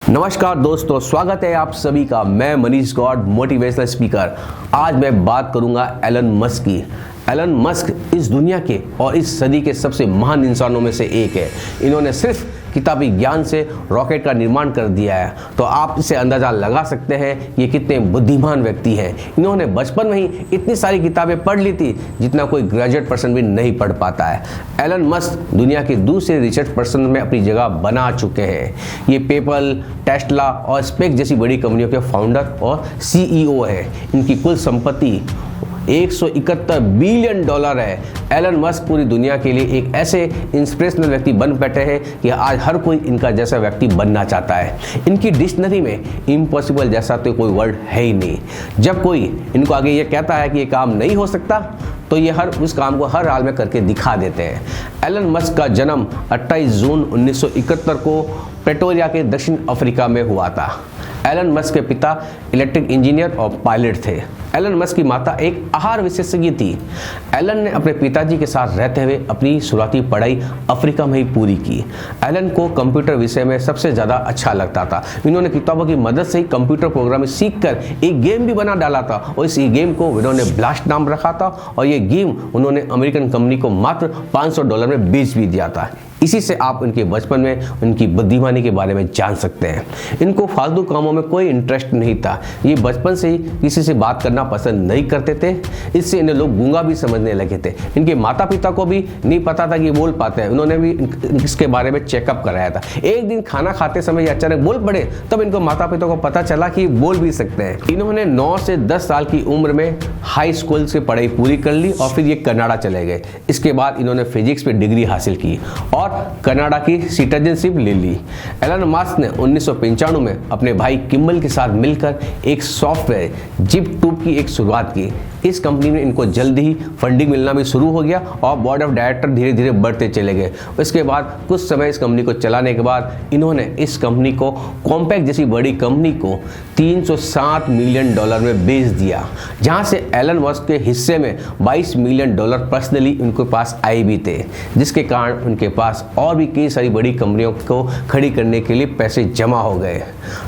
नमस्कार दोस्तों, स्वागत है आप सभी का। मैं मनीष गौड़, मोटिवेशनल स्पीकर। आज मैं बात करूंगा एलन मस्क की। एलन मस्क इस दुनिया के और इस सदी के सबसे महान इंसानों में से एक है। इन्होंने सिर्फ किताबी ज्ञान से रॉकेट का निर्माण कर दिया है, तो आप इससे अंदाज़ा लगा सकते हैं ये कितने बुद्धिमान व्यक्ति हैं। इन्होंने बचपन में ही इतनी सारी किताबें पढ़ ली थी जितना कोई ग्रेजुएट पर्सन भी नहीं पढ़ पाता है। एलन मस्क दुनिया के दूसरे रिचेस्ट पर्सन में अपनी जगह बना चुके हैं। ये पेपल, टेस्ला और स्पेस जैसी बड़ी कंपनियों के फाउंडर और सीईओ हैं। इनकी कुल संपत्ति $171 बिलियन है। एलन मस्क पूरी दुनिया के लिए एक ऐसे इंस्पिरेशनल व्यक्ति बन बैठे हैं कि आज हर कोई इनका जैसा व्यक्ति बनना चाहता है। इनकी डिक्शनरी में इम्पॉसिबल जैसा तो कोई वर्ड है ही नहीं। जब कोई इनको आगे ये कहता है कि ये काम नहीं हो सकता, तो ये उस काम को हर हाल में करके दिखा देते हैं। एलन मस्क का जन्म 28 जून 1971 को प्रेटोरिया के दक्षिण अफ्रीका में हुआ था। एलन मस्क के पिता इलेक्ट्रिक इंजीनियर और पायलट थे। एलन मस्क की माता एक आहार विशेषज्ञ थी। एलन ने अपने पिताजी के साथ रहते हुए अपनी शुरुआती पढ़ाई अफ्रीका में ही पूरी की। एलन को कंप्यूटर विषय में सबसे ज़्यादा अच्छा लगता था। इन्होंने किताबों की मदद से ही कंप्यूटर प्रोग्रामिंग सीखकर एक गेम भी बना डाला था और इस गेम को उन्होंने ब्लास्ट नाम रखा था और ये गेम उन्होंने अमेरिकन कंपनी को मात्र $500 में बेच भी दिया था। इसी से आप उनके बचपन में उनकी बुद्धिमानी के बारे में जान सकते हैं। इनको फालतू कामों में कोई इंटरेस्ट नहीं था। ये बचपन से ही किसी से बात करना पसंद नहीं करते थे। इससे इन्हें लोग गूंगा भी समझने लगे थे। इनके माता पिता को भी नहीं पता था कि ये बोल पाते हैं। उन्होंने भी इसके बारे में चेकअप कराया था। एक दिन खाना खाते समय ये अचानक बोल पड़े, तब इनको माता पिता को पता चला कि बोल भी सकते हैं। इन्होंने 9 से 10 साल की उम्र में हाई स्कूल से पढ़ाई पूरी कर ली और फिर ये कनाडा चले गए। इसके बाद इन्होंने फिजिक्स में डिग्री हासिल की और कनाडा की सिटीजनशिप ले ली। एलन मस्क ने 1995 में अपने भाई किम्बल के साथ मिलकर एक सॉफ्टवेयर जिप2 की एक शुरुआत की। इस कंपनी में इनको जल्दी ही फंडिंग मिलना भी शुरू हो गया और बोर्ड ऑफ डायरेक्टर धीरे धीरे बढ़ते चले गए। उसके बाद कुछ समय इस कंपनी को चलाने के बाद इन्होंने इस कंपनी को कॉम्पैक्ट जैसी बड़ी कंपनी को $307 मिलियन में बेच दिया, जहां से एलन मस्क के हिस्से में $22 मिलियन पर्सनली उनके पास आए भी थे, जिसके कारण उनके पास और भी कई सारी बड़ी कंपनियों को खड़ी करने के लिए पैसे जमा हो गए।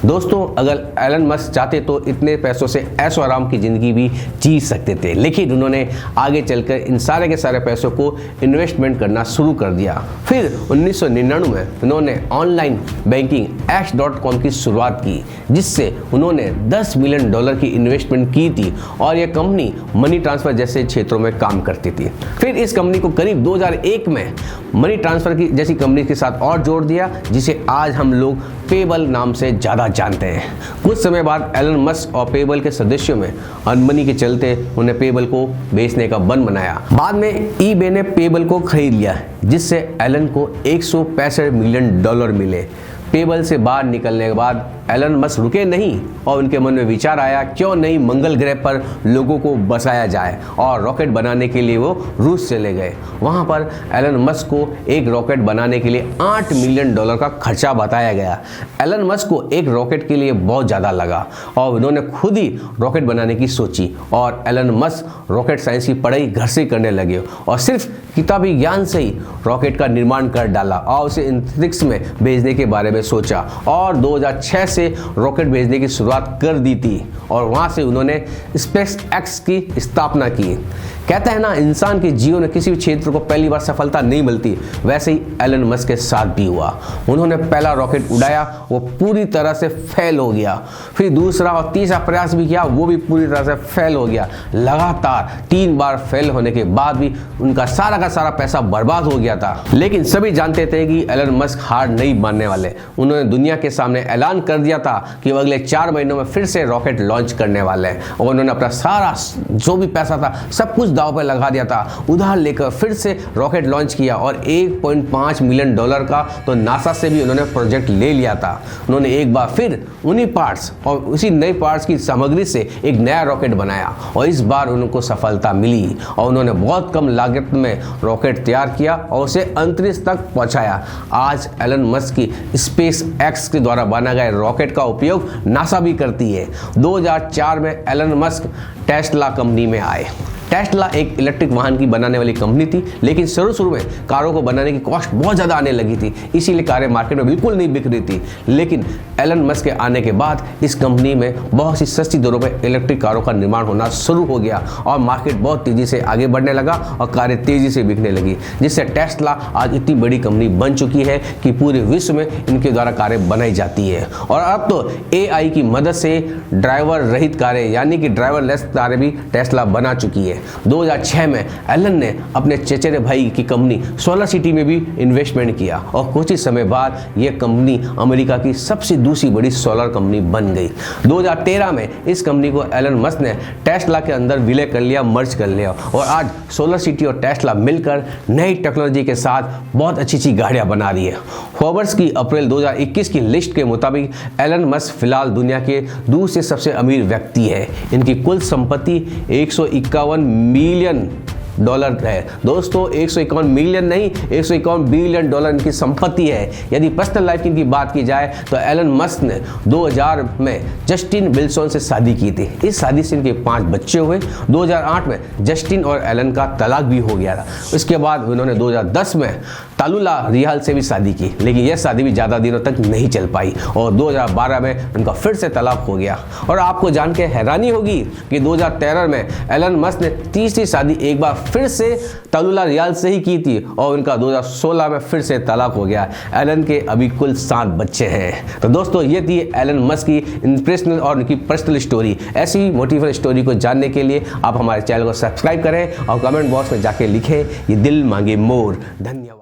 दोस्तों, अगर एलन मस्क चाहते तो इतने पैसों से ऐशो आराम की जिंदगी भी जी सकते थे, लेकिन उन्होंने आगे चलकर इन सारे के सारे पैसों को इन्वेस्टमेंट करना शुरू कर दिया। फिर 1999 में उन्होंने ऑनलाइन बैंकिंग X.com की शुरुआत की, जिससे उन्होंने $10 मिलियन की इन्वेस्टमेंट की थी और यह कंपनी मनी ट्रांसफर जैसे क्षेत्रों में काम करती थी। फिर इस कंपनी को करीब 2001 में मनी ट्रांसफर की जैसी कंपनी के साथ और जोड़ दिया, जिसे आज हम लोग पेबल नाम से ज़्यादा जानते हैं। कुछ समय बाद एलन मस्क और पेबल के सदस्यों में अनबनी के चलते उन्हें पेबल को बेचने का बन बनाया। बाद में ईबे ने पेबल को खरीद लिया, जिससे एलन को $165 मिलियन मिले। पेबल से बाहर निकलने के बाद एलन मस्क रुके नहीं और उनके मन में विचार आया, क्यों नहीं मंगल ग्रह पर लोगों को बसाया जाए, और रॉकेट बनाने के लिए वो रूस चले गए। वहाँ पर एलन मस्क को एक रॉकेट बनाने के लिए $8 मिलियन का खर्चा बताया गया। एलन मस्क को एक रॉकेट के लिए बहुत ज़्यादा लगा और उन्होंने खुद ही रॉकेट बनाने की सोची और एलन मस्क रॉकेट साइंस की पढ़ाई घर से करने लगे और सिर्फ किताबी ज्ञान से ही रॉकेट का निर्माण कर डाला और उसे अंतरिक्ष में भेजने के बारे में सोचा और 2006 से रॉकेट भेजने की शुरुआत कर दी थी और वहां से उन्होंने स्पेस एक्स की स्थापना की। कहते हैं ना, इंसान के जीवन में किसी भी क्षेत्र को पहली बार सफलता नहीं मिलती, वैसे ही एलन मस्क के साथ भी हुआ। उन्होंने पहला रॉकेट उड़ाया, वो पूरी तरह से फेल हो गया। फिर दूसरा और तीसरा प्रयास भी किया, वो भी पूरी तरह से फेल हो गया। लगातार 3 बार फेल होने के बाद भी उनका सारा का सारा पैसा बर्बाद हो गया था। लेकिन सभी जानते थे कि एलन मस्क हार नहीं मानने वाले। उन्होंने दुनिया के सामने ऐलान कर दिया था कि वो अगले 4 महीनों में फिर से रॉकेट लॉन्च करने वाले हैं और उन्होंने अपना सारा जो भी पैसा था सब कुछ दांव पे लगा दिया था। उधार लेकर फिर से रॉकेट लॉन्च किया और $1.5 मिलियन का तो नासा से भी उन्होंने प्रोजेक्ट ले लिया था। उन्होंने एक बार फिर उन्हीं पार्ट्स और उसी नए पार्ट्स की सामग्री से एक नया रॉकेट बनाया और इस बार उनको सफलता मिली और उन्होंने बहुत कम लागत में रॉकेट तैयार किया और उसे अंतरिक्ष तक पहुंचाया। आज एलन मस्क की स्पेस एक्स के द्वारा बना गया रॉकेट का उपयोग नासा भी करती है। 2004 में एलन मस्क टेस्ला कंपनी में आए। टेस्ला एक इलेक्ट्रिक वाहन की बनाने वाली कंपनी थी, लेकिन शुरू में कारों को बनाने की कॉस्ट बहुत ज़्यादा आने लगी थी, इसीलिए कारें मार्केट में बिल्कुल नहीं बिक रही थी। लेकिन एलन मस्क के आने के बाद इस कंपनी में बहुत सी सस्ती दरों पर इलेक्ट्रिक कारों का निर्माण होना शुरू हो गया और मार्केट बहुत तेज़ी से आगे बढ़ने लगा और कारें तेज़ी से बिकने लगी, जिससे टेस्ला आज इतनी बड़ी कंपनी बन चुकी है कि पूरे विश्व में इनके द्वारा कारें बनाई जाती है। और अब तो AI की मदद से ड्राइवर रहित कारें यानी कि ड्राइवरलेस कारें भी टेस्ला बना चुकी है। 2006 में एलन ने अपने चचेरे भाई की कंपनी सोलर सिटी में भी इन्वेस्टमेंट किया और कुछ ही समय बाद यह कंपनी अमेरिका की सबसे दूसरी बड़ी सोलर कंपनी बन गई। 2013 में इस कंपनी को एलन मस्क ने टेस्ला के अंदर विलय कर लिया, मर्ज कर लिया और आज सोलर सिटी और टेस्ला मिलकर नई टेक्नोलॉजी के साथ बहुत अच्छी गाड़ियां बना रही है। फोर्ब्स की अप्रैल 2021 की लिस्ट के मुताबिक एलन मस्क फिलहाल दुनिया के दूसरे सबसे अमीर व्यक्ति है। इनकी कुल संपत्ति 151 मिलियन डॉलर है। दोस्तों 151 मिलियन नहीं, 151 बिलियन डॉलर इनकी संपत्ति है। यदि पर्सनल लाइफ की इनकी बात की जाए तो एलन मस्क ने 2000 में जस्टिन विल्सन से शादी की थी। इस शादी से इनके 5 बच्चे हुए। 2008 में जस्टिन और एलन का तलाक भी हो गया था। इसके बाद उन्होंने 2010 में तालुला रियाल से भी शादी की, लेकिन यह शादी भी ज़्यादा दिनों तक नहीं चल पाई और 2012 में उनका फिर से तलाक हो गया। और आपको जान के हैरानी होगी कि 2013 में एलन मस्क ने तीसरी शादी एक बार फिर से तालुला रियाल से ही की थी और उनका 2016 में फिर से तलाक हो गया। एलन के अभी कुल 7 बच्चे हैं। तो दोस्तों ये थी एलन मस्क की इंस्पिरेशनल और उनकी पर्सनल स्टोरी। ऐसी मोटिवेशनल स्टोरी को जानने के लिए आप हमारे चैनल को सब्सक्राइब करें और कमेंट बॉक्स में जाके लिखें, ये दिल मांगे मोर। धन्यवाद।